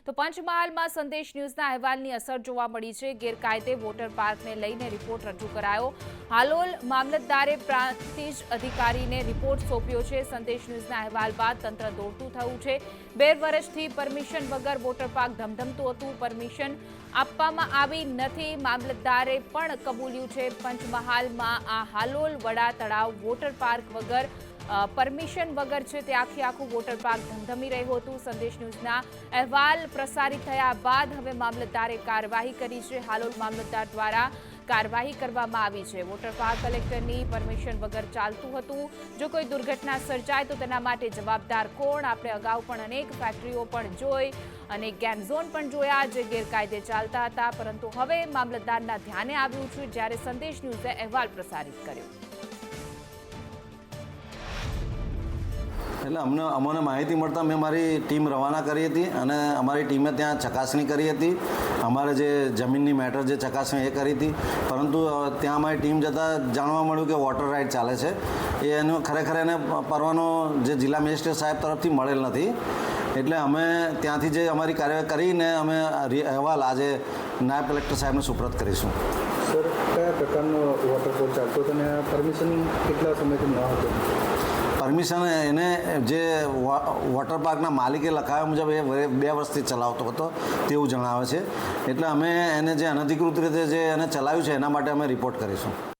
તો પંચમહાલમાં સંદેશ ન્યૂઝના અહેવાલની અસર જોવા મળી છે। ગેરકાયદે વોટર પાર્કને લઈને રિપોર્ટ રજૂ કરાયો। હાલોલ મામલતદારે પ્રાંતિજ અધિકારીને રિપોર્ટ સોંપ્યો છે। સંદેશ ન્યૂઝના અહેવાલ બાદ તંત્ર દોડતું થયું છે। 2 વર્ષથી પરમિશન વગર વોટર પાર્ક ધમધમતું હતું। પરમિશન આપવામાં આવી નથી। મામલતદારે પણ કબૂલ્યું છે। પંચમહાલમાં આ હાલોલ વડા તળાવ વોટર પાર્ક વગર પરમિશન વગર છે તે આખું વોટર પાર્ક ધમધમી રહ્યું હતું। સંદેશ ન્યૂઝના અહેવાલ પ્રસારિત થયા બાદ હવે મામલતદારે કાર્યવાહી કરી છે। હાલોલ મામલતદાર દ્વારા કાર્યવાહી કરવામાં આવી છે। વોટર પાર્ક કલેક્ટરની પરમિશન વગર ચાલતું હતું। જો કોઈ દુર્ઘટના સર્જાય તો તેના માટે જવાબદાર કોણ? આપણે અગાઉ પણ અનેક ફેક્ટરીઓ પણ જોઈ અને ગેમ ઝોન પણ જોયા જે ગેરકાયદે ચાલતા હતા, પરંતુ હવે મામલતદારના ધ્યાને આવ્યું છે જ્યારે સંદેશ ન્યૂઝે અહેવાલ પ્રસારિત કર્યો। એટલે અમને માહિતી મળતા મેં મારી ટીમ રવાના કરી હતી અને અમારી ટીમે ત્યાં ચકાસણી કરી હતી। અમારે જે જમીનની મેટર જે ચકાસણી એ કરી હતી, પરંતુ ત્યાં અમારી ટીમ જતાં જાણવા મળ્યું કે વોટર રાઇટ ચાલે છે। એનો ખરેખર એને પરવાનો જે જિલ્લા મેજિસ્ટ્રેટ સાહેબ તરફથી મળેલ નથી। એટલે અમે ત્યાંથી જે અમારી કાર્યવાહી કરીને અમે અહેવાલ આજે નાયબ કલેક્ટર સાહેબને સુપ્રત કરીશું। સર, કયા પ્રકારનો વોટરફોલ ચાલતો હતો અને પરમિશન કેટલા સમયથી ન હતું? પરમિશન એને જે વોટર પાર્કના માલિકે લખાવ્યા મુજબ એ 2 વર્ષથી ચલાવતો હતો તેવું જણાવે છે। એટલે અમે એને જે અનધિકૃત રીતે જે એને ચલાવ્યું છે એના માટે અમે રિપોર્ટ કરીશું।